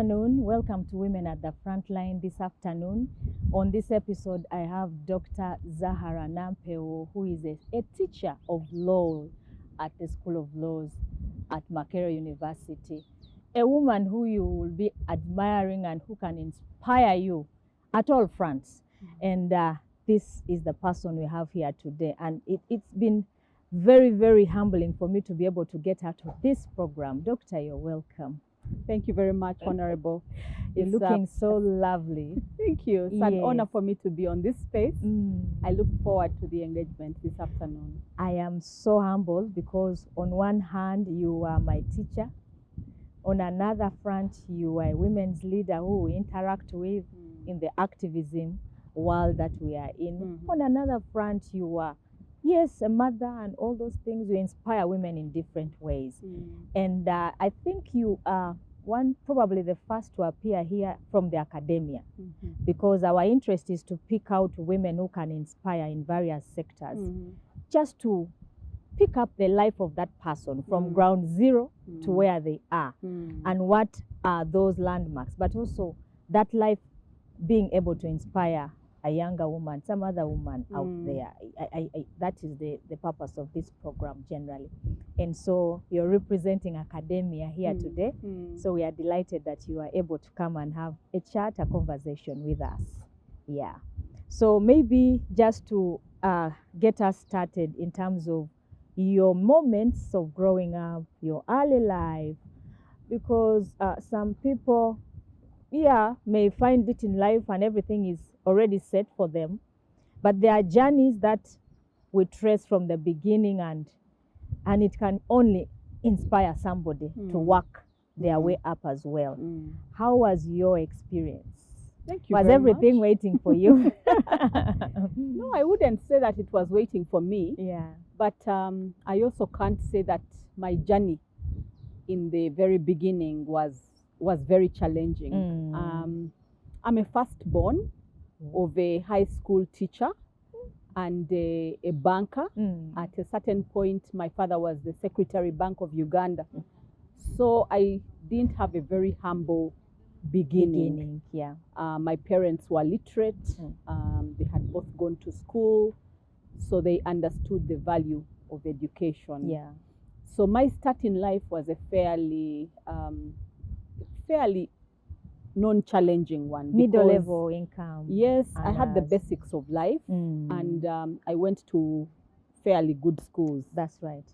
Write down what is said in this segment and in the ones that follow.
afternoon. Welcome to Women at the Frontline this afternoon. On this episode, I have Dr. Zahara Nampewo, who is a teacher of law at the School of Laws at Nampeewo University. A woman who you will be admiring and who can inspire you at all fronts. And this is the person we have here today. And it's been very, very humbling for me to be able to get out of this program. Doctor, you're welcome. Thank you very much, Honorable. You're looking so lovely. Thank you. It's an honor for me to be on this space. I look forward to the engagement this afternoon. I am so humbled because on one hand, you are my teacher. On another front, you are a women's leader who we interact with in the activism world that we are in. On another front, you are, yes, a mother and all those things. You inspire women in different ways. And I think you are probably the first to appear here from the academia, because our interest is to pick out women who can inspire in various sectors, just to pick up the life of that person from ground zero to where they are, and what are those landmarks, but also that life being able to inspire a younger woman, some other woman out there. That is the purpose of this program generally. And so you're representing academia here today. So we are delighted that you are able to come and have a chat, a conversation with us. Yeah. So maybe just to get us started in terms of your moments of growing up, your early life, because some people, may find it in life and everything is already set for them, but there are journeys that we trace from the beginning, and it can only inspire somebody to work their way up as well. How was your experience? Thank you. Was everything waiting for you? No, I wouldn't say that it was waiting for me. Yeah. But I also can't say that my journey in the very beginning was very challenging. I'm a firstborn of a high school teacher and a banker. At a certain point, my father was the Secretary Bank of Uganda. So I didn't have a very humble beginning. My parents were literate. They had both gone to school, so they understood the value of education. So my start in life was a fairly non-challenging one. Middle-level income. Yes, I had the basics of life, and I went to fairly good schools. That's right.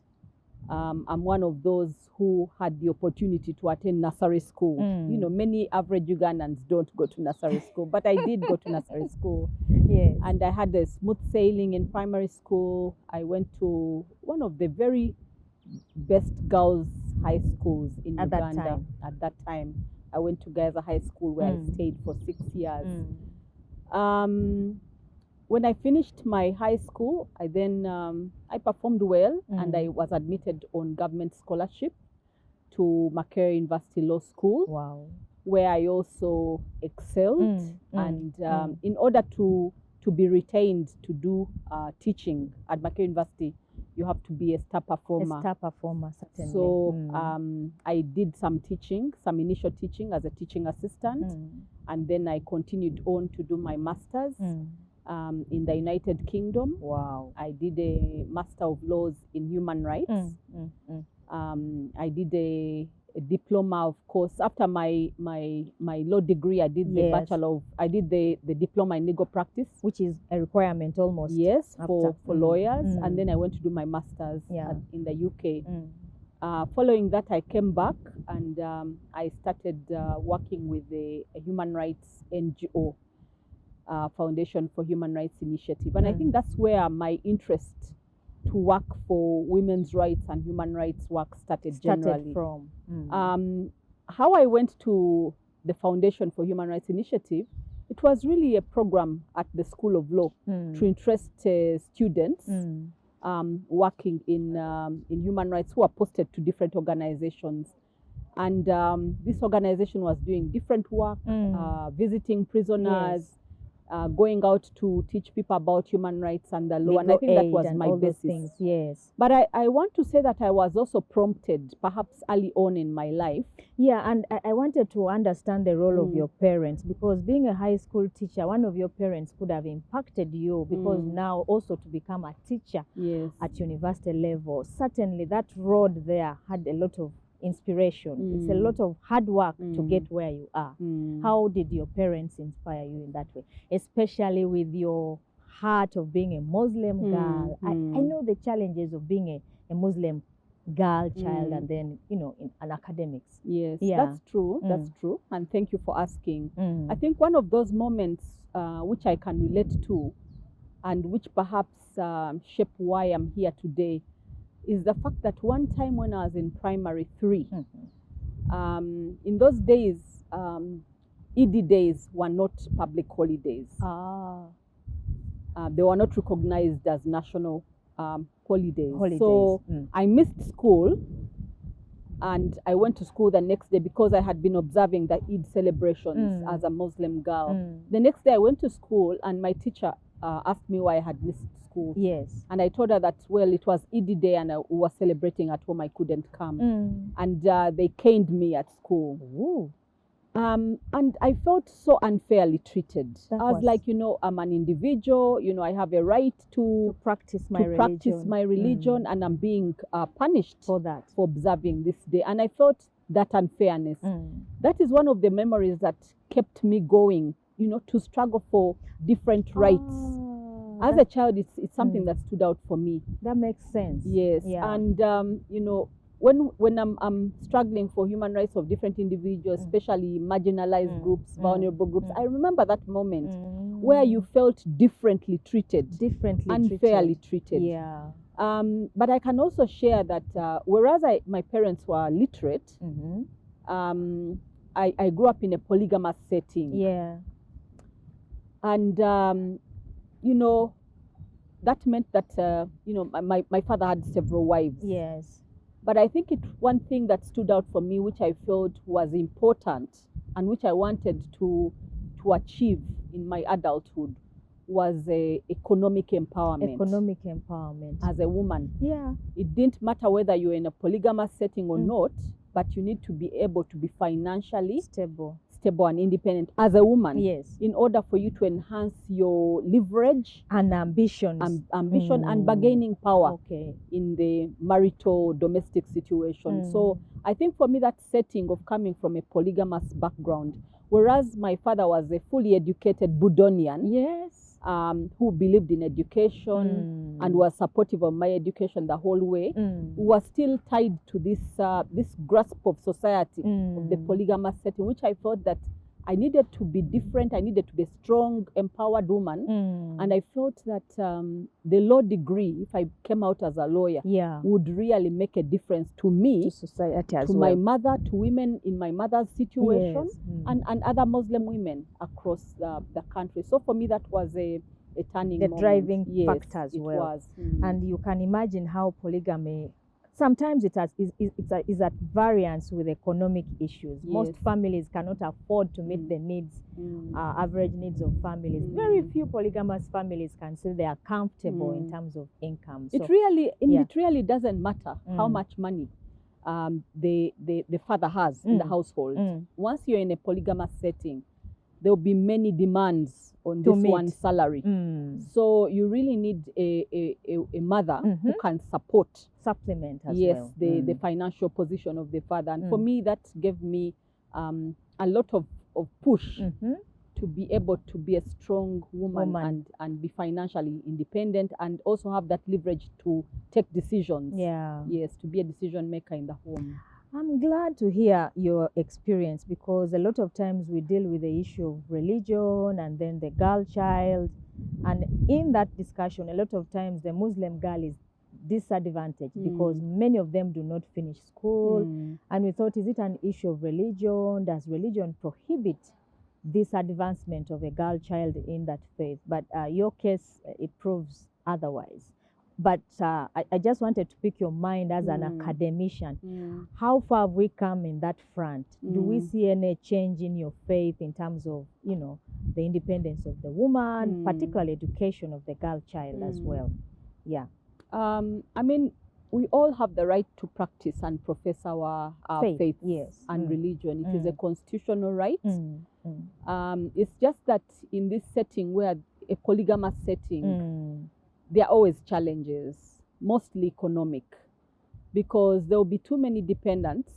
I'm one of those who had the opportunity to attend nursery school. You know, many average Ugandans don't go to nursery school, but I did go to nursery school. Yes. And I had a smooth sailing in primary school. I went to one of the very best girls' high schools in Uganda at that time. I went to Gaza High School where I stayed for 6 years. When I finished my high school, I performed well, and I was admitted on government scholarship to Nampeewo University Law School. Wow. Where I also excelled. And in order to be retained to do teaching at Nampeewo University, you have to be a star performer. A star performer, certainly. So I did some teaching, some initial teaching as a teaching assistant, and then I continued on to do my master's in the United Kingdom. Wow. I did a Master of Laws in Human Rights. I did a diploma, of course. After my law degree, I did the the diploma in legal practice, which is a requirement almost. Yes, for lawyers. And then I went to do my master's in the UK. Following that, I came back and I started working with a human rights NGO, Foundation for Human Rights Initiative. And I think that's where my interest to work for women's rights and human rights work started generally. From. How I went to the Foundation for Human Rights Initiative, it was really a program at the School of Law to interest students working in human rights who are posted to different organizations. And this organization was doing different work, visiting prisoners, going out to teach people about human rights and the law. And I think that was my basis. Things, yes. But I want to say that I was also prompted, perhaps early on in my life. Yeah, and I wanted to understand the role of your parents, because being a high school teacher, one of your parents could have impacted you, because now also to become a teacher at university level, certainly that road there had a lot of inspiration. It's a lot of hard work to get where you are. How did your parents inspire you in that way, especially with your heart of being a Muslim girl? I know the challenges of being a Muslim girl child and then, you know, in an academics. Yes, that's true. That's true. And thank you for asking. I think one of those moments which I can relate to and which perhaps shape why I'm here today is the fact that one time when I was in primary 3, in those days, ED days were not public holidays. They were not recognized as national holidays. So I missed school, and I went to school the next day because I had been observing the Eid celebrations as a Muslim girl. The next day I went to school, and my teacher asked me why I had missed school. Yes. And I told her that, well, it was Eid day and we were celebrating at home, I couldn't come. And they caned me at school. Ooh. And I felt so unfairly treated. I was like, you know, I'm an individual, you know, I have a right to practice my religion, and I'm being punished for that, for observing this day. And I felt that unfairness. That is one of the memories that kept me going, you know, to struggle for different rights. As a child, it's something that stood out for me. That makes sense. Yes. Yeah. And, you know, when I'm struggling for human rights of different individuals, especially marginalized groups, vulnerable groups, I remember that moment where you felt differently treated, unfairly treated. Yeah. But I can also share that whereas my parents were literate, I grew up in a polygamous setting. Yeah. And you know, that meant that you know, my father had several wives. Yes. But I think one thing that stood out for me, which I felt was important and which I wanted to achieve in my adulthood, was economic empowerment. Economic empowerment. As a woman. Yeah. It didn't matter whether you're in a polygamous setting or not, but you need to be able to be financially stable and independent as a woman. Yes. In order for you to enhance your leverage and ambitions. And bargaining power in the marital domestic situation. So I think for me, that setting of coming from a polygamous background, whereas my father was a fully educated Budonian. Yes. Who believed in education and was supportive of my education the whole way, was still tied to this grasp of society, of the polygamous setting, which I thought that I needed to be different. I needed to be a strong, empowered woman. And I felt that the law degree, if I came out as a lawyer, would really make a difference to me, to society as to well, my mother, to women in my mother's situation, and other Muslim women across the country. So for me, that was a turning moment. The driving factor as well. It was. And you can imagine how polygamy, sometimes it is at variance with economic issues. Most families cannot afford to meet the needs, average needs of families. Very few polygamous families can say they are comfortable in terms of income. So, it really doesn't matter how much money the father has in the household. Once you're in a polygamous setting, there will be many demands on this one salary. So you really need a mother who can supplement as well. The financial position of the father. And for me, that gave me a lot of push to be able to be a strong woman. And be financially independent, and also have that leverage to take decisions. Yes, to be a decision maker in the home. I'm glad to hear your experience, because a lot of times we deal with the issue of religion and then the girl child. And in that discussion, a lot of times the Muslim girl is disadvantaged because many of them do not finish school. And we thought, is it an issue of religion? Does religion prohibit this advancement of a girl child in that faith? But your case, it proves otherwise. But I just wanted to pick your mind as an academician. How far have we come in that front? Do we see any change in your faith in terms of, you know, the independence of the woman, particularly education of the girl child as well? Yeah. I mean, we all have the right to practice and profess our faith yes. and religion. It is a constitutional right. It's just that in this setting, where a polygamous setting, there are always challenges, mostly economic, because there will be too many dependents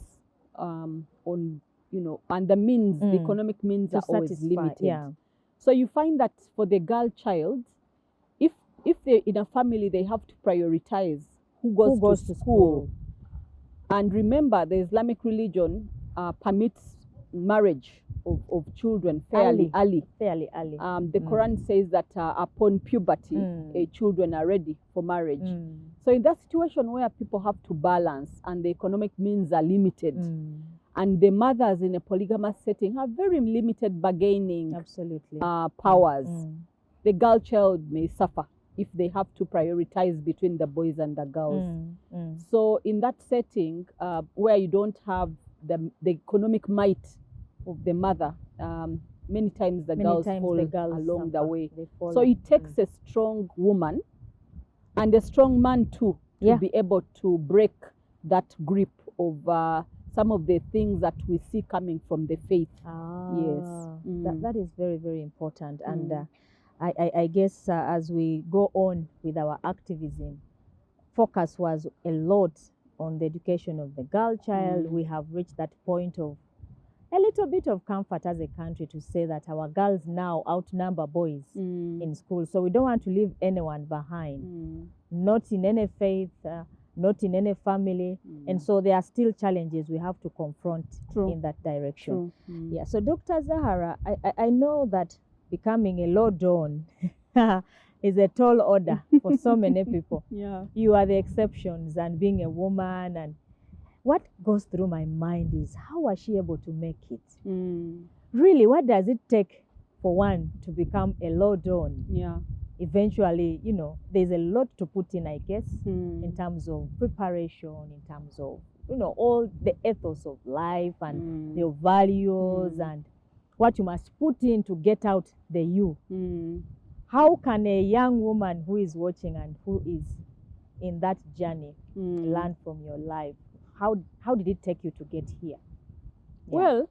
on, you know, and the means, the economic means are always limited. Yeah. So you find that for the girl child, if they in a family, they have to prioritize who goes to school. And remember, the Islamic religion permits marriage of children fairly early. The Quran says that upon puberty, children are ready for marriage. So in that situation where people have to balance and the economic means are limited, and the mothers in a polygamous setting have very limited bargaining powers, the girl child may suffer if they have to prioritize between the boys and the girls. So in that setting, where you don't have the economic might of the mother, many times the girls fall along the way. So it takes a strong woman and a strong man too to be able to break that grip of some of the things that we see coming from the faith. That is very, very important. And I guess as we go on with our activism, focus was a lot on the education of the girl child. We have reached that point of a little bit of comfort as a country to say that our girls now outnumber boys in school. So we don't want to leave anyone behind, not in any faith, not in any family. And so there are still challenges we have to confront in that direction. Yeah. So Dr. Zahara, I know that becoming a law don is a tall order for so many people. You are the exceptions, and being a woman, and what goes through my mind is, how was she able to make it? Really, what does it take for one to become a law don? Eventually, you know, there's a lot to put in, I guess, in terms of preparation, in terms of, you know, all the ethos of life and your values and what you must put in to get out the you. How can a young woman who is watching and who is in that journey learn from your life? How did it take you to get here? Well,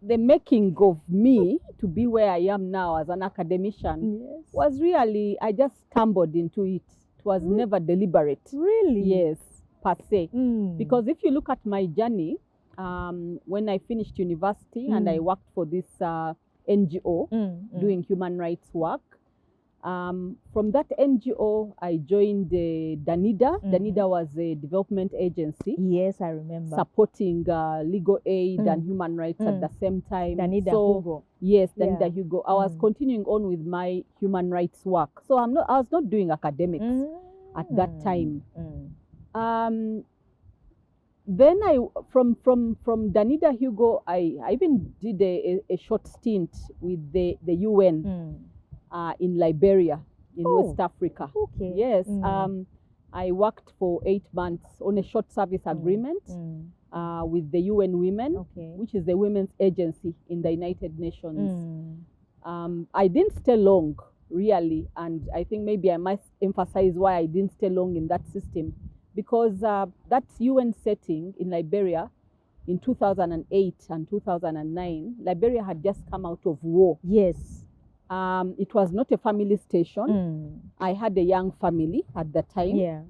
the making of me to be where I am now as an academician was really, I just stumbled into it. It was never deliberate. Really? Yes, per se. Because if you look at my journey, when I finished university and I worked for this NGO doing human rights work, from that NGO, I joined Danida. Danida was a development agency. Yes, I remember. Supporting legal aid and human rights at the same time. Danida Hugo. Yes, Danida Hugo. I was continuing on with my human rights work. So I was not doing academics at that time. Then from Danida Hugo, I even did a short stint with the UN in Liberia, in West Africa. Yes, I worked for 8 months on a short service agreement with the UN Women, which is the women's agency in the United Nations. I didn't stay long, really, and I think maybe I must emphasize why I didn't stay long in that system. Because that UN setting in Liberia in 2008 and 2009, Liberia had just come out of war. Yes. It was not a family station. I had a young family at the time.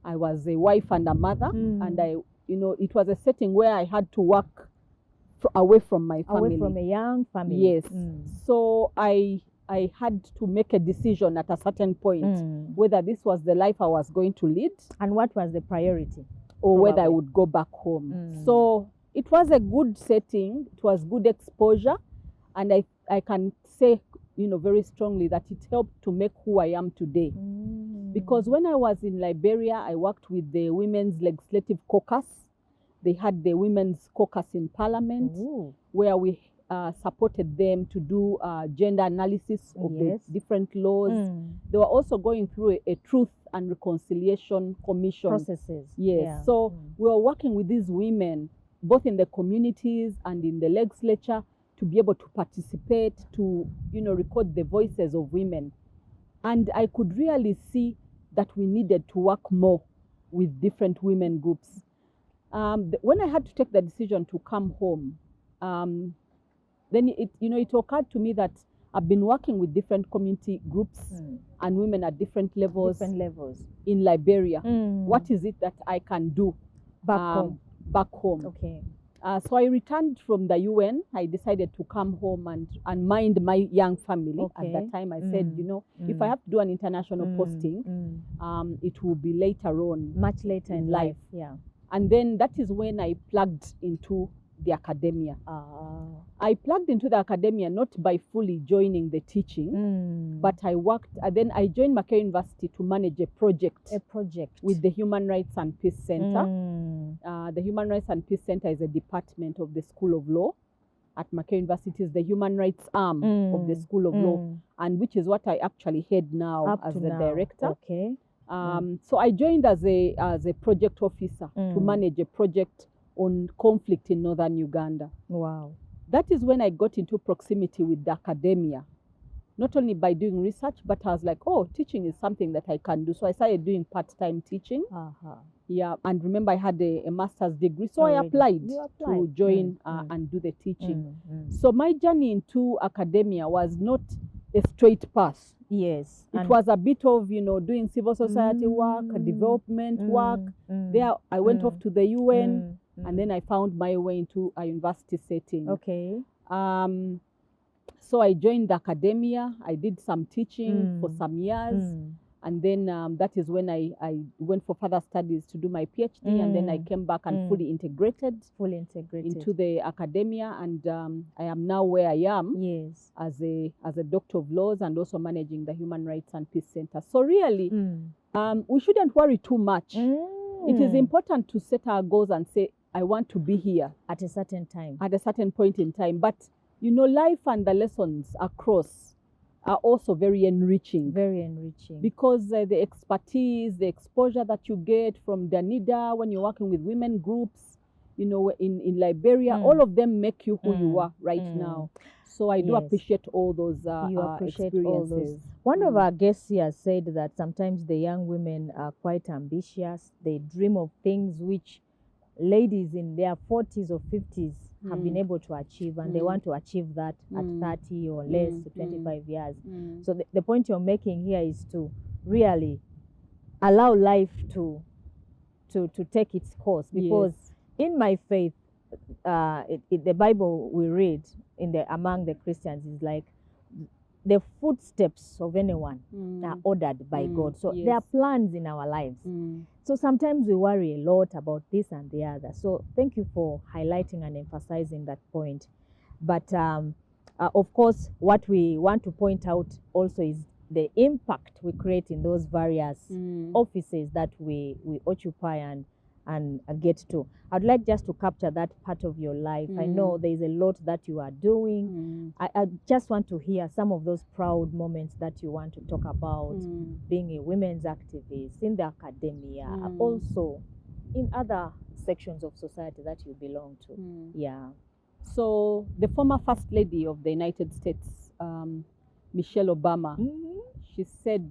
I was a wife and a mother, and it was a setting where I had to work away from my family. Away from a young family. Yes. So I had to make a decision at a certain point whether this was the life I was going to lead. And what was the priority? Or whether I would go back home. So it was a good setting. It was good exposure. And I can say, very strongly that it helped to make who I am today. Because when I was in Liberia, I worked with the Women's Legislative Caucus. They had the Women's Caucus in Parliament, where we supported them to do gender analysis of the Yes. different laws. They were also going through a truth and reconciliation commission. Processes. Yes. Yeah. So we were working with these women, both in the communities and in the legislature, to be able to participate, to, record the voices of women. And I could really see that we needed to work more with different women groups. When I had to take the decision to come home, then it occurred to me that I've been working with different community groups and women at different levels in Liberia. What is it that I can do back home? Okay. So I returned from the UN. I decided to come home and mind my young family. Okay. At that time, I said, if I have to do an international posting, it will be later on. Much later in life. Yeah. And then that is when I plugged into the academia. I plugged into the academia not by fully joining the teaching, but I worked, then I joined Macquarie University to manage a project with the Human Rights and Peace Center. The Human Rights and Peace Center is a department of the School of Law at Macquarie University. Is the human rights arm of the School of Law, and which is what I actually head now as the director. Okay. So I joined as a project officer to manage a project on conflict in northern Uganda. Wow. That is when I got into proximity with the academia, not only by doing research, but I was like, oh, teaching is something that I can do. So I started doing part-time teaching. Yeah, and remember I had a master's degree, so I applied to join and do the teaching. So my journey into academia was not a straight path. Yes. It was a bit of, doing civil society work, development work. There I went off to the UN. And then I found my way into a university setting. Okay. So I joined the academia. I did some teaching for some years. And then that is when I went for further studies to do my PhD. And then I came back and fully integrated into the academia. And I am now where I am as a doctor of laws and also managing the Human Rights and Peace Center. So really, we shouldn't worry too much. It is important to set our goals and say, I want to be here at a certain time, at a certain point in time. But, life and the lessons across are also very enriching. Very enriching. Because the expertise, the exposure that you get from Danida when you're working with women groups, in Liberia, all of them make you who you are right now. So I do appreciate all those experiences. All those. One of our guests here said that sometimes the young women are quite ambitious. They dream of things which ladies in their 40s or 50s have been able to achieve, and they want to achieve that at 30 or less to 25 years. So the point you're making here is to really allow life to take its course, because in my faith, the Bible we read among the Christians is like the footsteps of anyone are ordered by God. So there are plans in our lives. So sometimes we worry a lot about this and the other. So thank you for highlighting and emphasizing that point. But of course, what we want to point out also is the impact we create in those various offices that we occupy and get to. I'd like just to capture that part of your life. I know there is a lot that you are doing. I just want to hear some of those proud moments that you want to talk about, being a women's activist in the academia, also in other sections of society that you belong to. Yeah. So the former First Lady of the United States, Michelle Obama, she said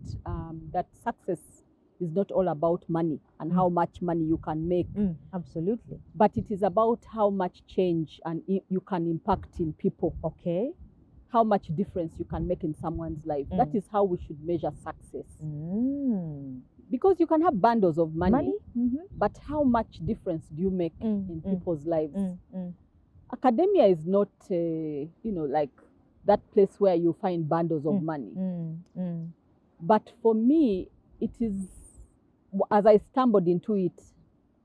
that success is not all about money and how much money you can make. Absolutely. But it is about how much change and you can impact in people. Okay. How much difference you can make in someone's life. That is how we should measure success. Because you can have bundles of money, but how much difference do you make in people's lives? Academia is not, like that place where you find bundles of money. But for me, it is, as I stumbled into it,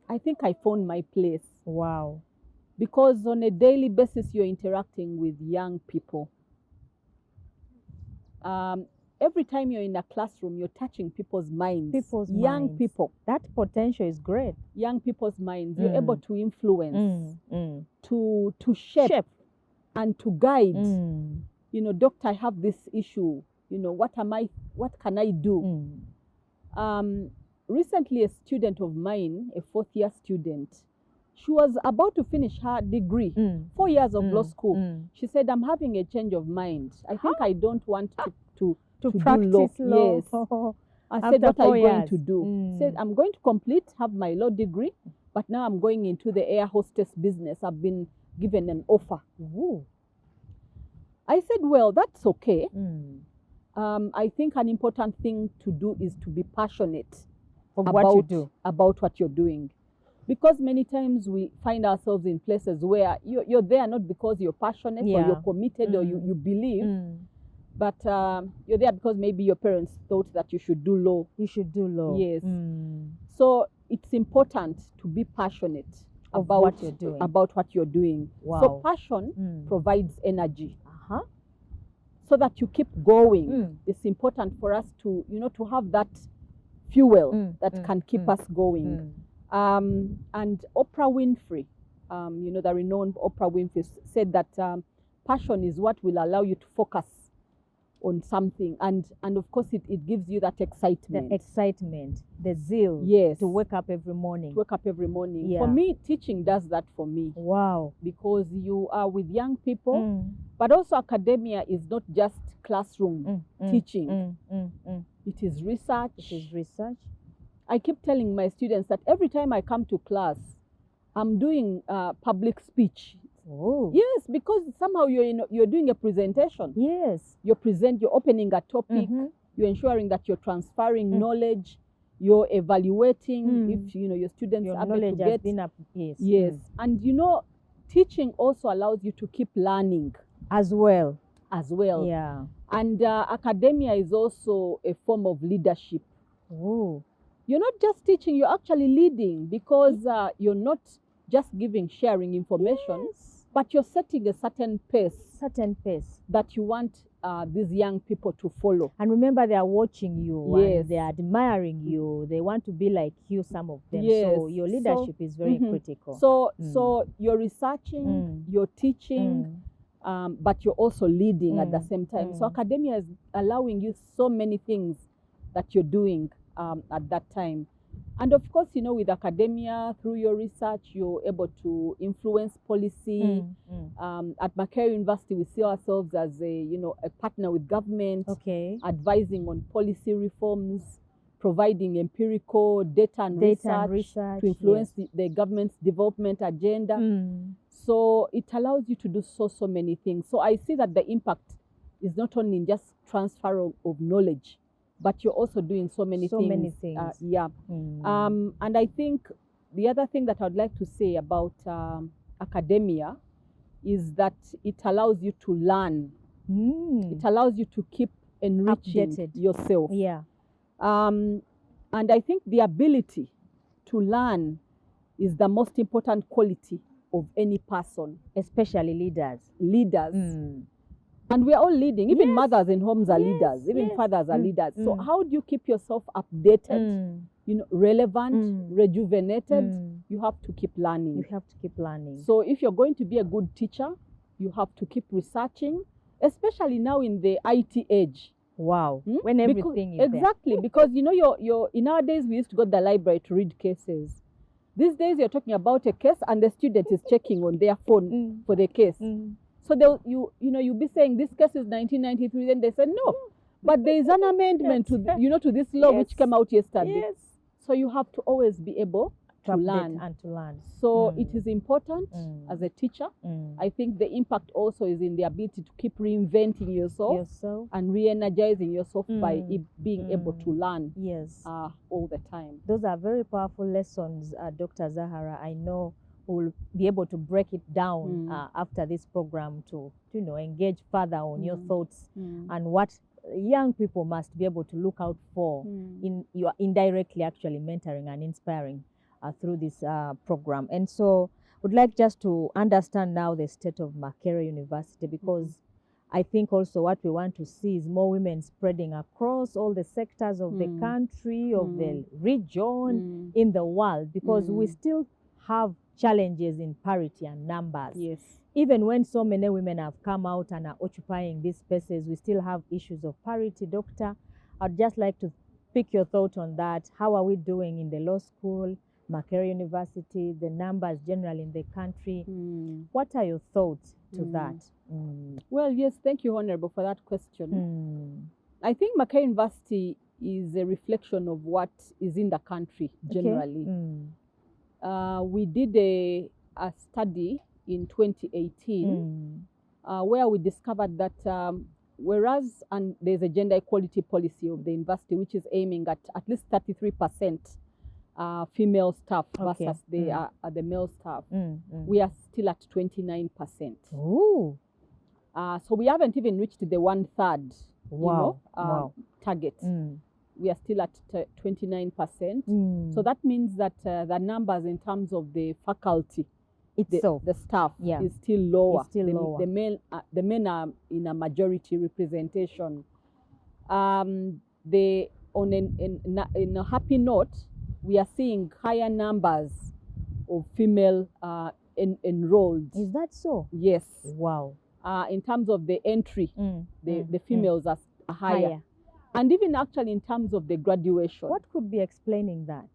I think I found my place. Wow. Because on a daily basis, you're interacting with young people. Every time you're in a classroom, you're touching people's minds. Young people. That potential is great. Young people's minds. You're able to influence, to shape and to guide. You know, doctor, I have this issue. You know, what can I do? Recently, a student of mine, a fourth-year student, she was about to finish her degree, 4 years of law school. She said, I'm having a change of mind. I think I don't want to practice do law. law. Yes. I said, what are you going to do? Said, I'm going to have my law degree, but now I'm going into the air hostess business. I've been given an offer. Ooh. I said, well, that's okay. I think an important thing to do is to be passionate about what you're doing. Because many times we find ourselves in places where you're there not because you're passionate or you're committed or you believe, but you're there because maybe your parents thought that you should do law. You should do law. Yes. So it's important to be passionate about what you're doing. Wow. So passion provides energy. So that you keep going. It's important for us to, to have that fuel that can keep us going. And Oprah Winfrey, the renowned Oprah Winfrey said that passion is what will allow you to focus on something. And of course, it gives you that excitement. The excitement, the zeal. Yes. To wake up every morning. Yeah. For me, teaching does that for me. Wow. Because you are with young people, but also academia is not just classroom teaching. It is research. I keep telling my students that every time I come to class, I'm doing public speech. Oh. Yes, because somehow you're doing a presentation. Yes. You're opening a topic. You're ensuring that you're transferring knowledge. You're evaluating if your students are able to get. Has been up. Yes. And teaching also allows you to keep learning as well. Yeah. And academia is also a form of leadership. Oh. You're not just teaching, you're actually leading, because you're not just sharing information, but you're setting a certain pace that you want these young people to follow. And remember, they are watching you. Yes. And they are admiring you. They want to be like you, some of them. Yes. So your leadership is very critical. So you're researching, you're teaching, but you're also leading at the same time. So academia is allowing you so many things that you're doing at that time. And of course, with academia, through your research, you're able to influence policy. At Macquarie University, we see ourselves as a partner with government, advising on policy reforms, providing empirical data and research to influence the government's development agenda. So it allows you to do so many things. So I see that the impact is not only in just transfer of knowledge, but you're also doing so many things. And I think the other thing that I'd like to say about academia is that it allows you to learn. It allows you to keep enriching yourself. And I think the ability to learn is the most important quality of any person, especially leaders. And we are all leading. Even mothers in homes are leaders. Even fathers are leaders. So how do you keep yourself updated, relevant, rejuvenated? You have to keep learning. So if you're going to be a good teacher, you have to keep researching, especially now in the IT age. Wow. When everything is exactly there. Because you're in our days, we used to go to the library to read cases. These days you're talking about a case and the student is checking on their phone for the case. So you'll be saying this case is 1993, then they said no. But there is an amendment to this law which came out yesterday. So you have to always be able to learn. So it is important as a teacher. I think the impact also is in the ability to keep reinventing yourself. And re-energizing yourself by being able to learn all the time. Those are very powerful lessons, Dr. Zahara. I know we'll be able to break it down after this program to engage further on your thoughts and what young people must be able to look out for you are indirectly actually mentoring and inspiring through this program. And so would like just to understand now the state of Macquarie University, because I think also what we want to see is more women spreading across all the sectors of the country, of the region, in the world, because we still have challenges in parity and numbers. Yes. Even when so many women have come out and are occupying these spaces, we still have issues of parity. Doctor, I'd just like to pick your thought on that. How are we doing in the law school, Makerere University, the numbers generally in the country? What are your thoughts to that? Well, yes, thank you, Honorable, for that question. I think Makerere University is a reflection of what is in the country generally. We did a study in 2018 where we discovered that whereas there's a gender equality policy of the university which is aiming at least 33% female staff versus the male staff, we are still at 29%. Ooh. So we haven't even reached the 1/3 target. We are still at 29%. So that means that the numbers in terms of the faculty itself, the staff, is still lower. It's still lower. The men are in a majority representation. In a happy note, we are seeing higher numbers of female enrolled. Is that so? Yes. Wow. In terms of the entry, the females are higher. And even actually in terms of the graduation. What could be explaining that?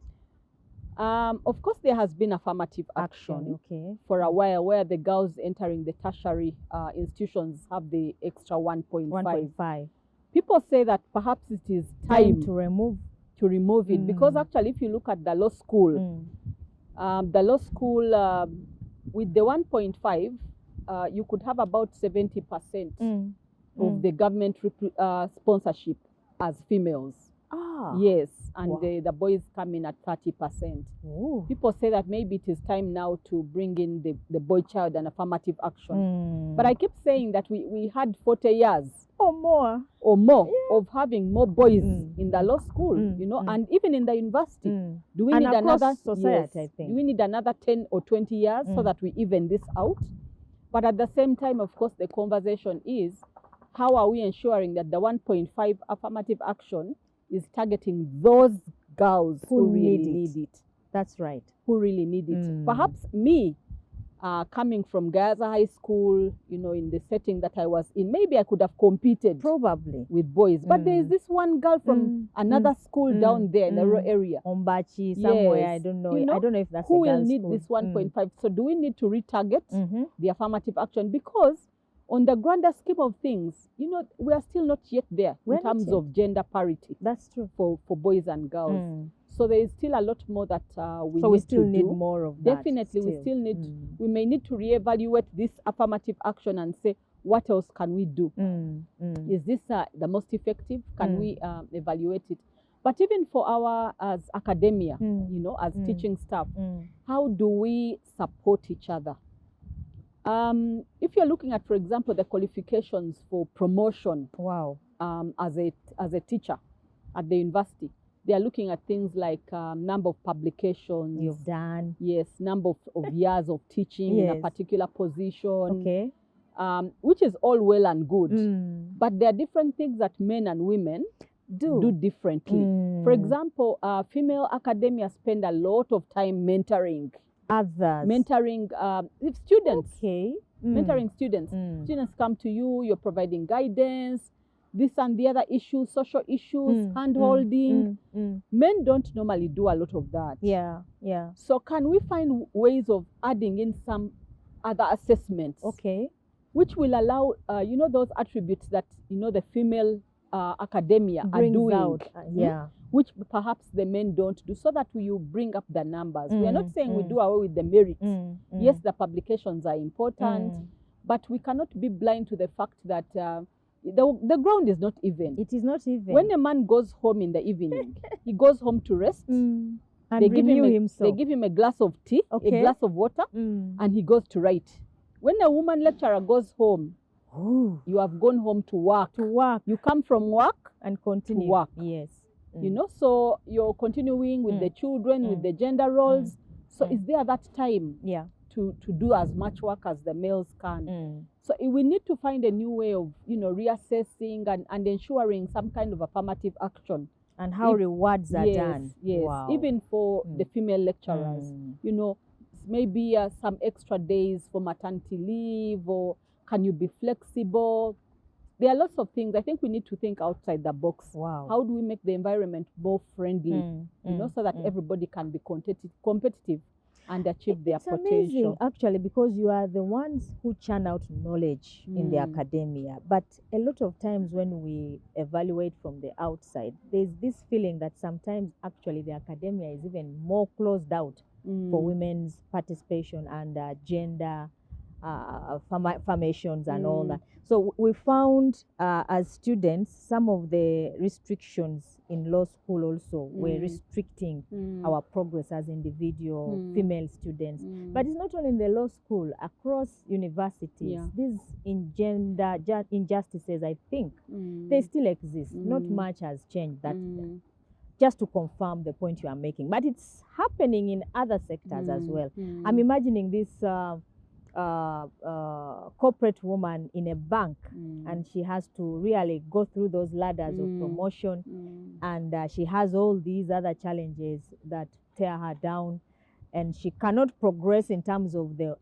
Of course, there has been affirmative action for a while where the girls entering the tertiary institutions have the extra 1.5. People say that perhaps it is time to remove it, because actually if you look at the law school, with the 1.5, you could have about 70% of the government sponsorship as females. Yes, and the boys come in at 30%. People say that maybe it is time now to bring in the boy child and affirmative action. But I keep saying that we had 40 years or more of having more boys in the law school, you know, and even in the university. Do we need another society? I think. Do we need another 10 or 20 years so that we even this out? But at the same time, of course, the conversation is, how are we ensuring that the 1.5 affirmative action is targeting those girls who really need it? That's right. Who really need it. Perhaps me, coming from Gaza High School, you know, in the setting that I was in, maybe I could have competed probably with boys. But there is this one girl from another school down there in the rural area. Ombachi, somewhere, I don't know. You know, I don't know if that's who a girl's will need school. this 1.5. So do we need to retarget the affirmative action? Because on the grander scheme of things, you know, we are still not yet there in terms of gender parity. That's true. For boys and girls. So there is still a lot more that we still need more of that. Definitely, we still need, we may need to reevaluate this affirmative action and say, what else can we do? Is this the most effective? Can we evaluate it? But even for our, as academia, you know, as teaching staff, how do we support each other? If you're looking at, for example, the qualifications for promotion as a teacher at the university, they are looking at things like number of publications you've done, number of years of teaching in a particular position, which is all well and good. But there are different things that men and women do differently. For example, female academia spend a lot of time mentoring others, mentoring students. Mentoring students. Students come to you, you're providing guidance, this and the other issues, social issues, hand-holding. Men don't normally do a lot of that. So can we find ways of adding in some other assessments, which will allow, you know, those attributes that, you know, the female academia are doing out, which perhaps the men don't do, so that we bring up the numbers. We are not saying we do away with the merit. Yes, the publications are important, but we cannot be blind to the fact that the ground is not even. It is not even. When a man goes home in the evening, he goes home to rest. And they give him a glass of tea, a glass of water, and he goes to write. When a woman lecturer goes home, you have gone home to work. You come from work and continue to work. Yes. You know, so you're continuing with the children, with the gender roles. So is there that time to do as much work as the males can? So we need to find a new way of, you know, reassessing and ensuring some kind of affirmative action. And how rewards are done. Yes, even for the female lecturers. You know, maybe some extra days for maternity leave, or can you be flexible? There are lots of things. I think we need to think outside the box. Wow. How do we make the environment more friendly, so that everybody can be competitive and achieve their potential? It's amazing, actually, because you are the ones who churn out knowledge in the academia. But a lot of times when we evaluate from the outside, there's this feeling that sometimes actually the academia is even more closed out for women's participation and gender formations and all that. So we found as students, some of the restrictions in law school also were restricting our progress as individual female students. But it's not only in the law school, across universities, these gender injustices, I think, they still exist. Not much has changed. That just to confirm the point you are making. But it's happening in other sectors as well. I'm imagining this corporate woman in a bank, and she has to really go through those ladders of promotion, and she has all these other challenges that tear her down, and she cannot progress in terms of the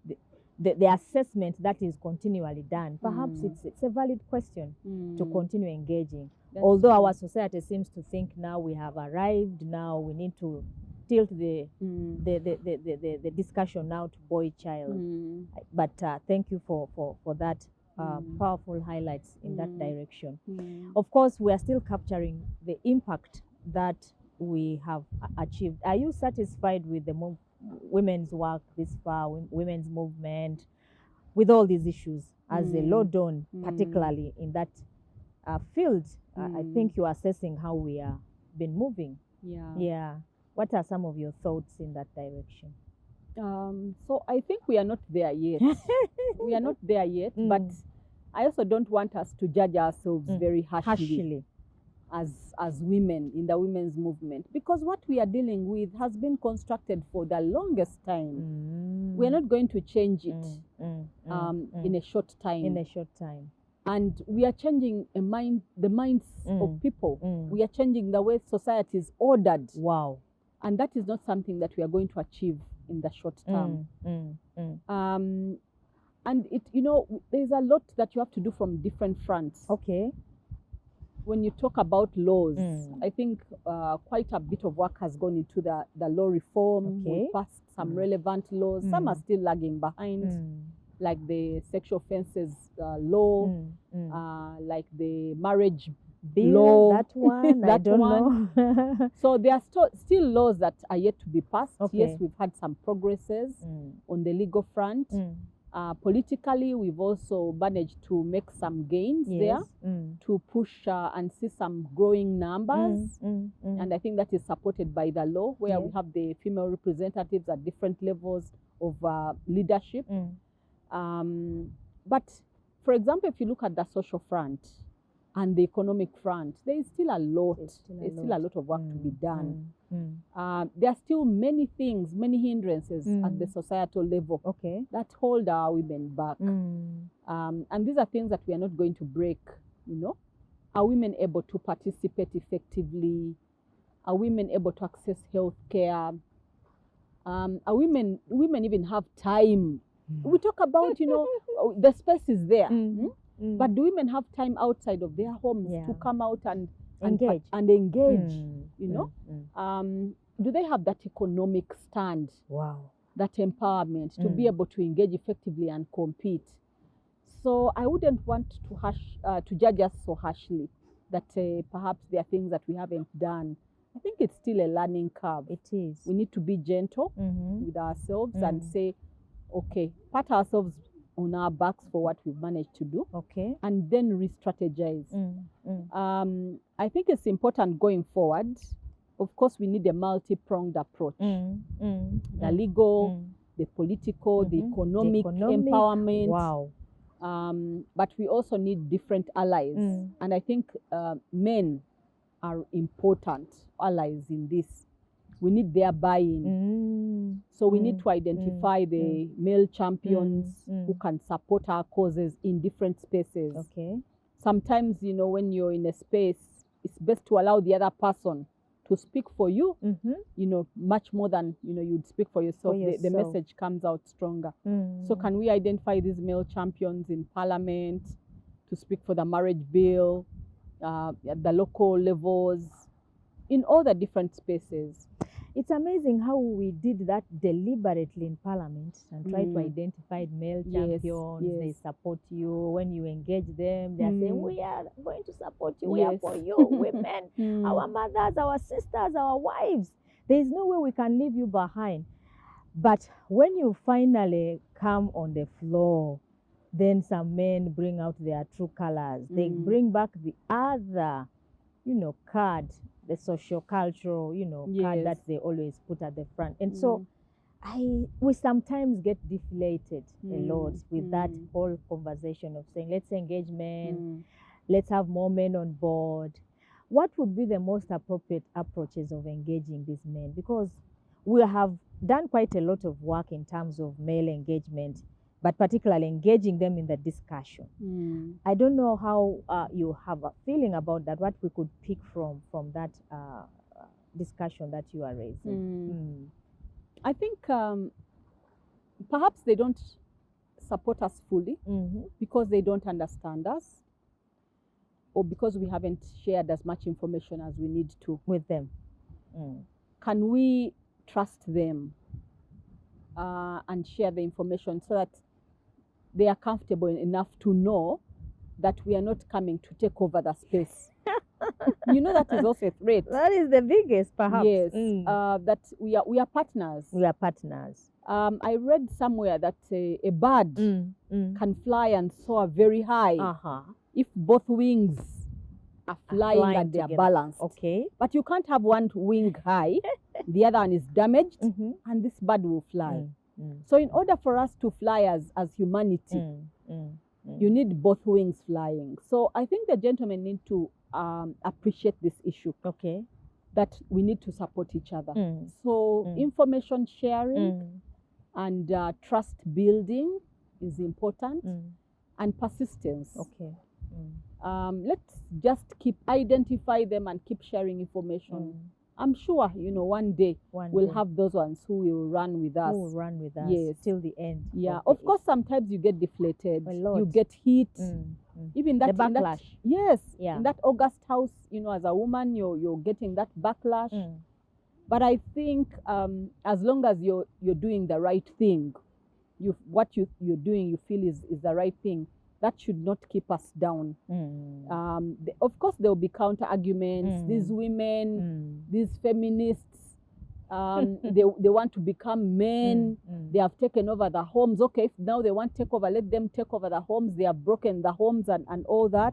assessment that is continually done. Perhaps it's a valid question to continue engaging. Although our society seems to think now we have arrived, now we need to tilt the discussion now to boy child. But thank you for that powerful highlights in that direction. Of course, we are still capturing the impact that we have achieved. Are you satisfied with the women's work this far, women's movement, with all these issues as a law don, particularly in that field? I think you're assessing how we are been moving. Yeah. What are some of your thoughts in that direction? So I think we are not there yet. We are not there yet, but I also don't want us to judge ourselves very harshly as women in the women's movement, because what we are dealing with has been constructed for the longest time. We are not going to change it in a short time. And we are changing the minds of people. We are changing the way society is ordered. Wow. And that is not something that we are going to achieve in the short term. And there's a lot that you have to do from different fronts. Okay. When you talk about laws, I think quite a bit of work has gone into the law reform. Okay. We passed some relevant laws. Some are still lagging behind, like the sexual offences law, like the marriage bill, law. that one, I don't know. So there are still laws that are yet to be passed. Okay. Yes, we've had some progresses on the legal front. Politically, we've also managed to make some gains there to push and see some growing numbers. And I think that is supported by the law, where we have the female representatives at different levels of leadership. But, for example, if you look at the social front and the economic front, there is still a lot. There's still a lot of work to be done. There are still many things, many hindrances at the societal level that hold our women back. And these are things that we are not going to break. Are women able to participate effectively? Are women able to access health care? Are women even have time? We talk about, the space is there. But do women have time outside of their homes to come out and engage? Do they have that economic stand? Wow. That empowerment to be able to engage effectively and compete? So I wouldn't want to judge us so harshly that perhaps there are things that we haven't done. I think it's still a learning curve. It is. We need to be gentle with ourselves and say, okay, pat ourselves on our backs for what we've managed to do, and then re-strategize. I think it's important going forward. Of course, we need a multi-pronged approach. The legal, the political, the economic empowerment. Wow. But we also need different allies. And I think men are important allies in this. We need their buy-in. So we need to identify the male champions who can support our causes in different spaces. Sometimes, when you're in a space, it's best to allow the other person to speak for you, Mm-hmm. you know, much more than, you know, you'd speak for yourself. The message comes out stronger. So can we identify these male champions in parliament to speak for the marriage bill, at the local levels, in all the different spaces? It's amazing how we did that deliberately in Parliament and tried to identify male champions. Yes. They support you. When you engage them, they are saying, we are going to support you. We are Yes. for you, women, our mothers, our sisters, our wives. There is no way we can leave you behind. But when you finally come on the floor, then some men bring out their true colors. They bring back the other, you know, card, the socio-cultural, you know, card that they always put at the front. And so we sometimes get deflated a lot with that whole conversation of saying, let's engage men, let's have more men on board. What would be the most appropriate approaches of engaging these men? Because we have done quite a lot of work in terms of male engagement, but particularly engaging them in the discussion. I don't know how you have a feeling about that, what we could pick from that discussion that you are raising. I think perhaps they don't support us fully because they don't understand us, or because we haven't shared as much information as we need to with them. Can we trust them and share the information so that they are comfortable enough to know that we are not coming to take over the space? You know, that is also a threat. That is the biggest, perhaps. Yes, that we are partners. We are partners. I read somewhere that a bird can fly and soar very high if both wings are flying and they are balanced. Okay. But you can't have one wing high, the other one is damaged, and this bird will fly. So in order for us to fly as humanity, you need both wings flying. So I think the gentlemen need to appreciate this issue. Okay. That we need to support each other. So information sharing and trust building is important, and persistence. Okay. Let's just identify them and keep sharing information. I'm sure, you know, one day we'll have those ones who will run with us. Who will run with us, yes, till the end. Yeah, of course, sometimes you get deflated. You get hit. Even that, the backlash. In that August house, you know, as a woman, you're getting that backlash. But I think as long as you're doing the right thing, what you're doing, you feel is the right thing, that should not keep us down. Of course, there will be counter arguments. These women, these feminists, they want to become men. They have taken over the homes. Okay, if now they want to take over, let them take over the homes. They have broken the homes and all that.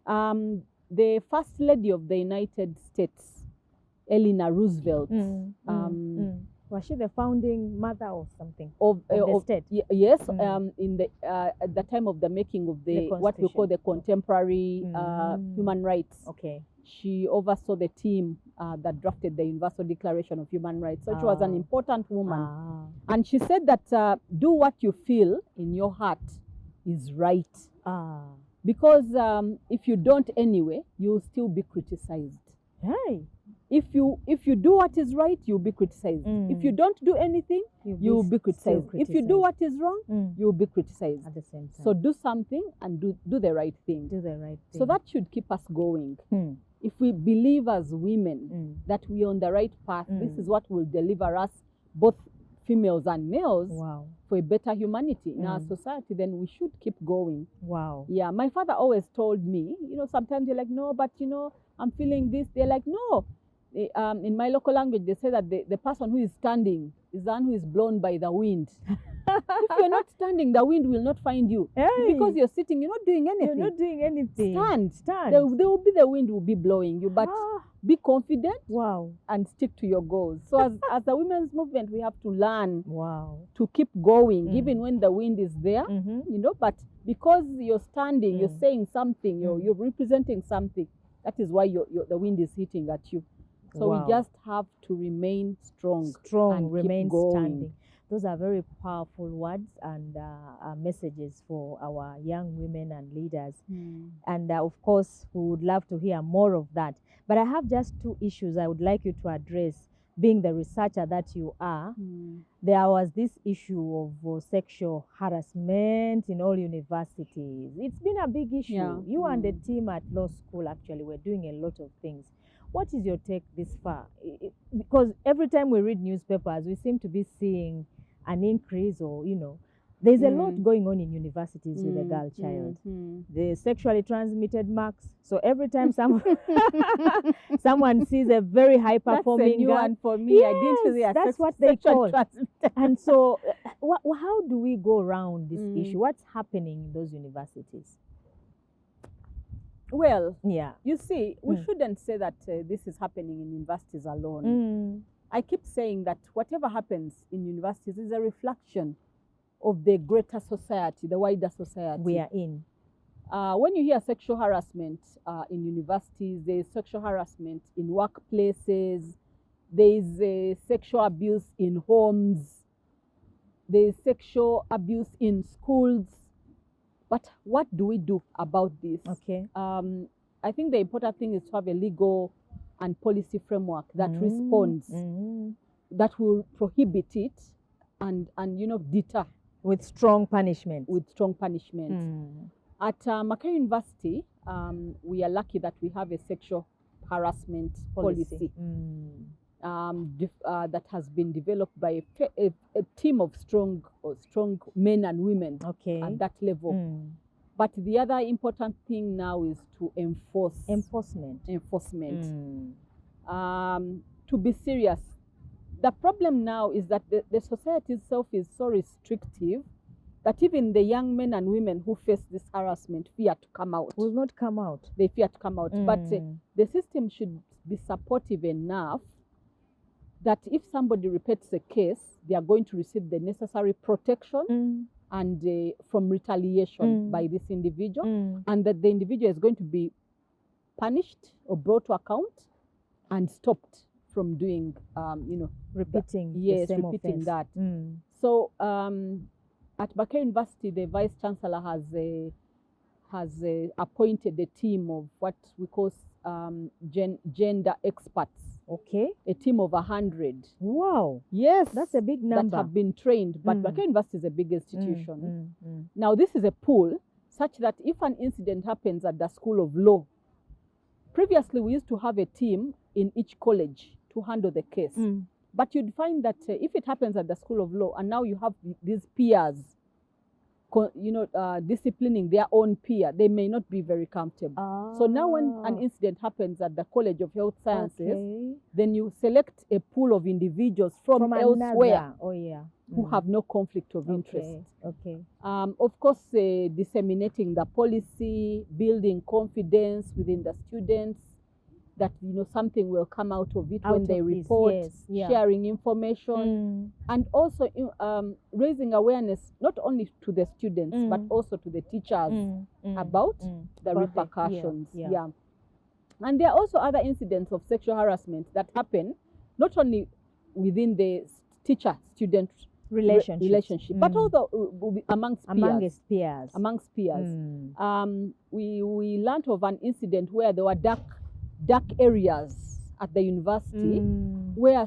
The First Lady of the United States, Eleanor Roosevelt, was she the founding mother or something of the state? Yes, in the at the time of the making of the what we call the contemporary human rights. Okay. She oversaw the team that drafted the Universal Declaration of Human Rights. So she was an important woman. And she said that do what you feel in your heart is right. Because if you don't anyway, you'll still be criticized. Hey. If you do what is right, you'll be criticized. If you don't do anything, you'll be criticized. If you do what is wrong, you'll be criticized. At the same time. So do something and do the right thing. Do the right thing. So that should keep us going. If we believe as women that we're on the right path, this is what will deliver us, both females and males, for a better humanity in our society, then we should keep going. Wow. Yeah, my father always told me, you know, sometimes you're like, no, but you know, I'm feeling this. They're like, no. In my local language, they say that the person who is standing is the one who is blown by the wind. If you're not standing, the wind will not find you. Hey. Because you're sitting, you're not doing anything. You're not doing anything. Stand. There will be the wind will be blowing you, but be confident. Wow. And stick to your goals. So as a women's movement, we have to learn to keep going, even when the wind is there, you know, but because you're standing, you're saying something, you're representing something. That is why the wind is hitting at you. So we just have to remain strong. Remain standing. Those are very powerful words and messages for our young women and leaders. And of course, we would love to hear more of that. But I have just two issues I would like you to address, being the researcher that you are. There was this issue of sexual harassment in all universities. It's been a big issue. Yeah. You and the team at law school actually were doing a lot of things. What is your take this far? Because every time we read newspapers, we seem to be seeing an increase, or, there's a lot going on in universities with a girl child. The sexually transmitted marks. So every time someone sees a very high performing that's a new girl, one for me. yes, I didn't really that's what they call. transmitted. And so, how do we go around this issue? What's happening in those universities? Well, Yeah. you see, we shouldn't say that this is happening in universities alone. I keep saying that whatever happens in universities is a reflection of the greater society, the wider society We are in. When you hear sexual harassment in universities, there is sexual harassment in workplaces, there is sexual abuse in homes, there is sexual abuse in schools. But what do we do about this? Okay. I think the important thing is to have a legal and policy framework that responds, that will prohibit it and deter. With strong punishment. With strong punishment. At Makerere University, we are lucky that we have a sexual harassment policy that has been developed by a team of strong men and women at that level. But the other important thing now is to enforce. Enforcement. To be serious. The problem now is that the society itself is so restrictive that even the young men and women who face this harassment fear to come out. Will not come out. They fear to come out. But the system should be supportive enough that if somebody repeats a case, they are going to receive the necessary protection and from retaliation by this individual, and that the individual is going to be punished or brought to account and stopped from doing, repeating repeating that. So at Makerere University, the Vice Chancellor has appointed a team of what we call gender experts. Okay. A team of 100. Wow. Yes. That's a big number. That have been trained. But Makerere University is a big institution. Now, this is a pool such that if an incident happens at the School of Law, previously we used to have a team in each college to handle the case. But you'd find that if it happens at the School of Law, and now you have these peers, disciplining their own peer, they may not be very comfortable. So now when an incident happens at the College of Health Sciences, then you select a pool of individuals from elsewhere who have no conflict of interest. Of course, disseminating the policy, building confidence within the students, that something will come out of it when they report, sharing information, and also raising awareness not only to the students but also to the teachers about the repercussions. And there are also other incidents of sexual harassment that happen not only within the teacher-student relationship, but also amongst peers. We learned of an incident where there were dark areas at the university where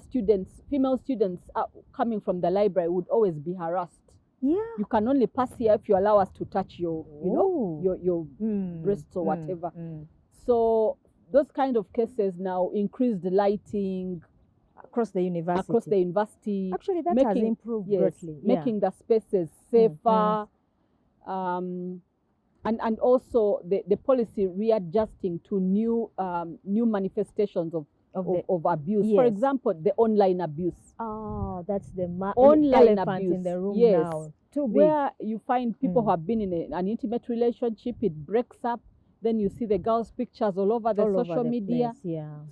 female students coming from the library would always be harassed. You can only pass here if you allow us to touch your breasts or whatever. So those kind of cases now, increased lighting across the university. Actually, that has improved greatly. Making the spaces safer. And also the policy readjusting to new manifestations of abuse. For example, the online abuse. Oh, that's the online elephant abuse in the room now. Too big. Where you find people who have been in an intimate relationship, it breaks up. Then you see the girls' pictures all over the social media.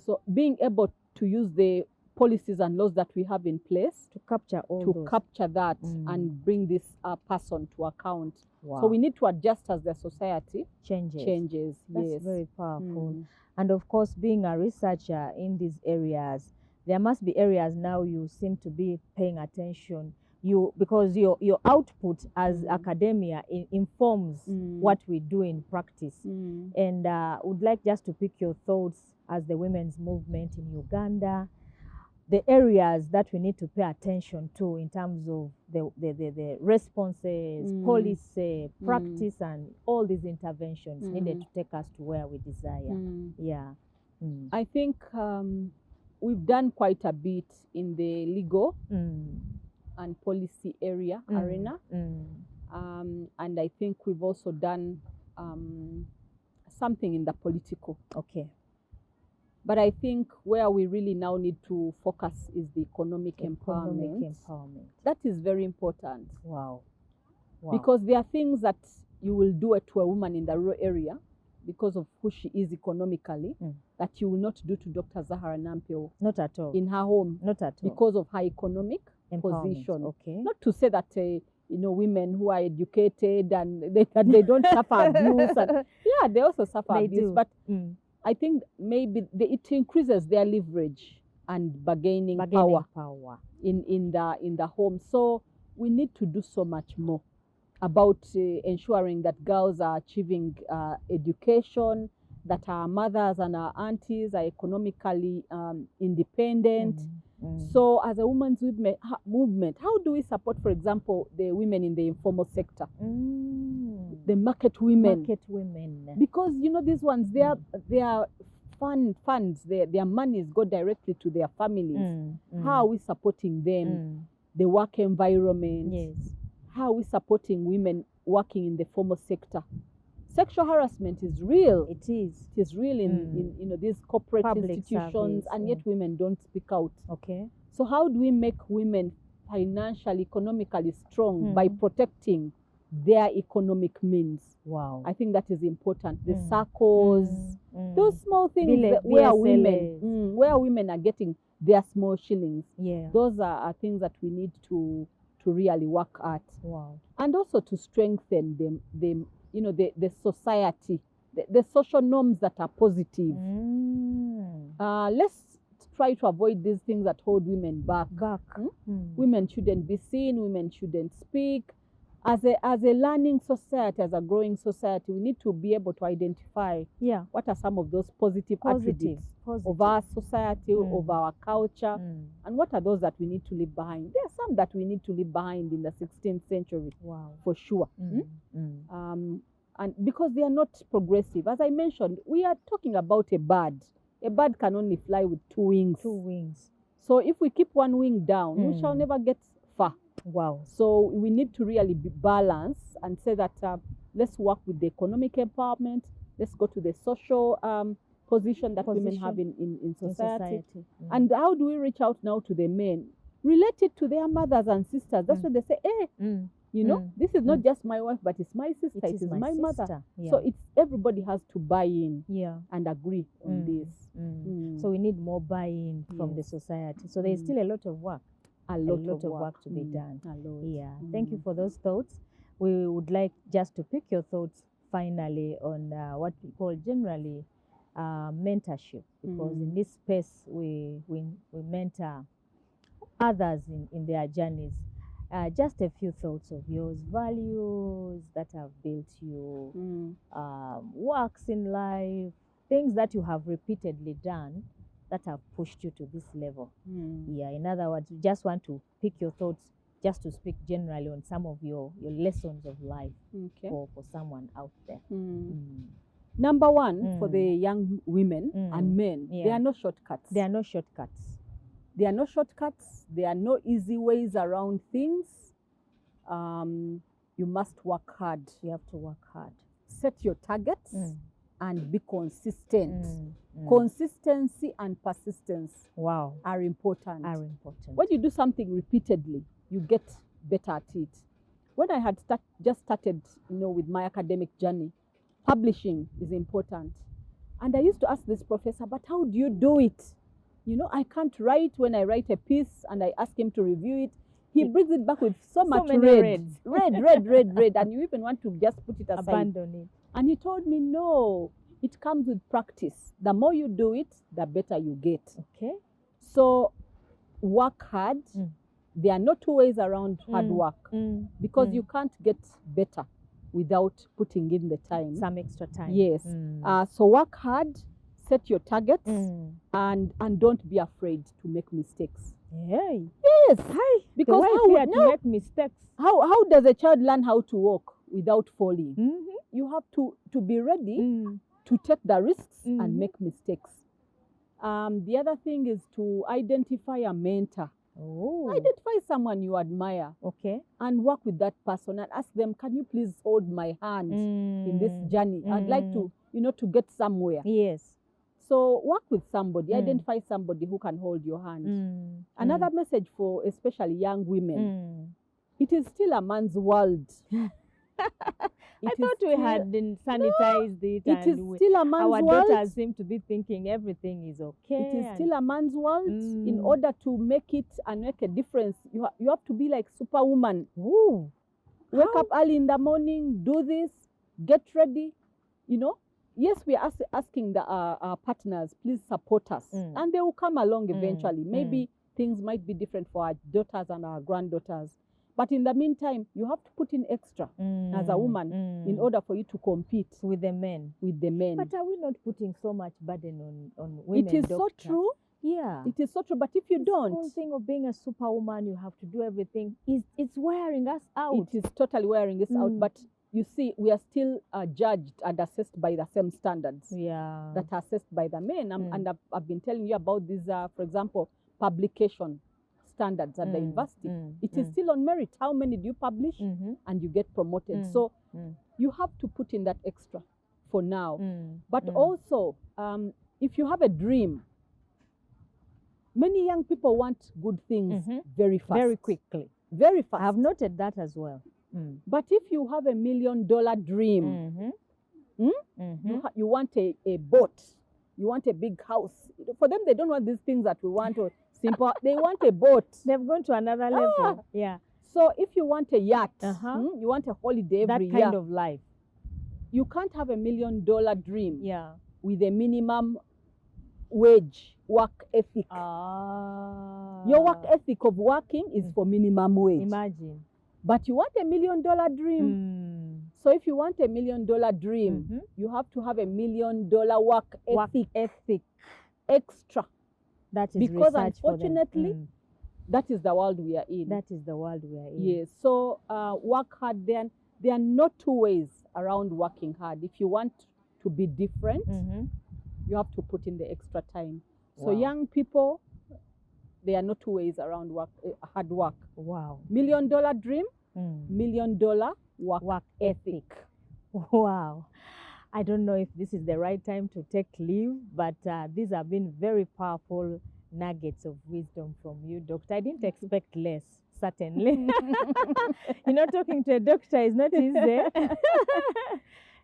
So being able to use the policies and laws that we have in place to capture capture that and bring this person to account. So we need to adjust as the society changes. That's very powerful. And of course, being a researcher in these areas, there must be areas now you seem to be paying attention. because your output as academia informs what we do in practice. And would like just to pick your thoughts as the women's movement in Uganda, the areas that we need to pay attention to in terms of the responses, policy, practice, and all these interventions needed to take us to where we desire. Yeah. I think we've done quite a bit in the legal and policy arena. And I think we've also done something in the political. Okay. But I think where we really now need to focus is the economic empowerment. That is very important. Wow. Because there are things that you will do it to a woman in the rural area because of who she is economically that you will not do to Dr. Zahara Nampewo. Not at all. In her home. Not at all. Because of her economic position. Okay. Not to say that women who are educated and they don't suffer abuse. And, yeah, they also suffer abuse. But I think maybe it increases their leverage and bargaining power in the home. So we need to do so much more about ensuring that girls are achieving education, that our mothers and our aunties are economically independent. So as a women's movement, how do we support, for example, the women in the informal sector? The market women. Because, these ones, they are funds, their monies go directly to their families. How are we supporting them? The work environment. Yes. How are we supporting women working in the formal sector? Sexual harassment is real. It is. It is real in these corporate Public institutions, service, and yet women don't speak out. Okay. So how do we make women financially, economically strong by protecting their economic means? Wow. I think that is important. The circles, those small things where women are getting their small shillings. Yeah. Those are things that we need to really work at. Wow. And also to strengthen the society, the social norms that are positive. Let's try to avoid these things that hold women back. Women shouldn't be seen, women shouldn't speak. As a learning society, as a growing society, we need to be able to identify what are some of those positive attributes of our society, of our culture, and what are those that we need to leave behind. There are some that we need to leave behind in the 16th century, for sure. And because they are not progressive. As I mentioned, we are talking about a bird. A bird can only fly with 2 wings. 2 wings. So if we keep 1 wing down, we shall never get far. Wow. So we need to really be balanced and say that let's work with the economic empowerment. Let's go to the social position that women have in society. And how do we reach out now to the men? Relate it to their mothers and sisters. That's what they say, this is not just my wife, but it's my sister, it is my mother. Yeah. So everybody has to buy in and agree on this. So we need more buy-in from the society. So there's still a lot of work. A lot of work to be done. Thank you for those thoughts. We would like just to pick your thoughts finally on what we call generally mentorship, because in this space we mentor others in their journeys. Just a few thoughts of yours, values that have built you, works in life, things that you have repeatedly done that have pushed you to this level. In other words, we just want to pick your thoughts, just to speak generally on some of your lessons of life for someone out there. Number one, for the young women and men, there are no shortcuts. There are no shortcuts. There are no shortcuts. There are no easy ways around things. You must work hard. You have to work hard. Set your targets and be consistent. Consistency and persistence are important. When you do something repeatedly, you get better at it. When I had just started, with my academic journey, publishing is important. And I used to ask this professor, but how do you do it? I can't write. When I write a piece and I ask him to review it, he brings it back with so much red. And you even want to just put it aside. Abandon it. And he told me, no, it comes with practice. The more you do it, the better you get. Okay. So work hard, there are no two ways around hard work, because Mm. you can't get better without putting in the time. Some extra time. Yes. So work hard, set your targets, Mm. and don't be afraid to make mistakes. Hey. Yes. Hi. Because the how, way to no, make mistakes. how does a child learn how to walk without falling? Mm-hmm. You have to be ready Mm. to take the risks and Mhm. make mistakes. The other thing is to identify a mentor. Oh. Identify someone you admire Okay. and work with that person and ask them, can you please hold my hand in this journey? I'd like to, to get somewhere. Yes. So work with somebody, identify somebody who can hold your hand. Another message for especially young women, it is still a man's world. I thought we had sanitized it. It is still a man's our world. daughters seem to be thinking everything is okay. It is still a man's world. In order to make it and make a difference, you have to be like Superwoman. Ooh. Wake up early in the morning, do this, get ready. Yes, we are asking our partners, please support us. And they will come along eventually. Maybe things might be different for our daughters and our granddaughters. But in the meantime, you have to put in extra as a woman in order for you to compete with the men. But are we not putting so much burden on women? It is so true. Yeah. It is so true. But if you don't, the whole thing of being a superwoman, you have to do everything. It's wearing us out. It is totally wearing us out. But you see, we are still judged and assessed by the same standards that are assessed by the men. And I've been telling you about these, for example, publication standards at the university. It is still on merit. How many do you publish? And you get promoted. So you have to put in that extra for now. But also, if you have a dream, many young people want good things very fast. Very quickly. Very fast. I have noted that as well. But if you have $1 million dream, you want a boat, you want a big house. For them, they don't want these things that we want or simple. They want a boat. They've gone to another level. Yeah. So if you want a yacht, you want a holiday every year. That kind of life. You can't have $1 million dream with a minimum wage work ethic. Your work ethic of working is for minimum wage. Imagine. But you want $1 million dream. So if you want $1 million dream, you have to have $1 million work ethic extra. That is because unfortunately, that is the world we are in. That is the world we are in. Yes. So work hard. There are no two ways around working hard. If you want to be different, you have to put in the extra time. So young people, there are no two ways around hard work. Wow. $1 million dream, $1 million work ethic. Wow. I don't know if this is the right time to take leave, but these have been very powerful nuggets of wisdom from you, Doctor. I didn't expect less, certainly. Talking to a doctor is not easy.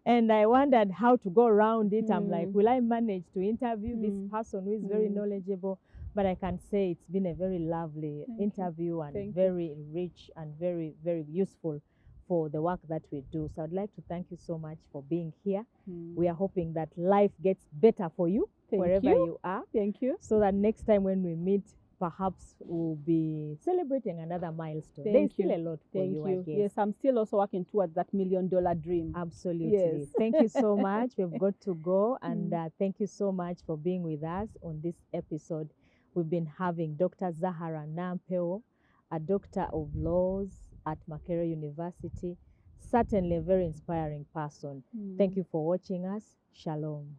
And I wondered how to go around it. I'm like, will I manage to interview this person who is very knowledgeable? But I can say it's been a very lovely interview and very rich and very, very useful for the work that we do. So I'd like to thank you so much for being here. We are hoping that life gets better for you wherever you are. Thank you. So that next time when we meet, perhaps we'll be celebrating another milestone. There's still a lot for you, I guess. Yes, I'm still also working towards that $1 million dream. Absolutely. Yes. Thank you so much. We've got to go. And thank you so much for being with us on this episode. We've been having Dr. Zahara Nampewo, a doctor of laws at Makerere University. Certainly a very inspiring person. Thank you for watching us. Shalom.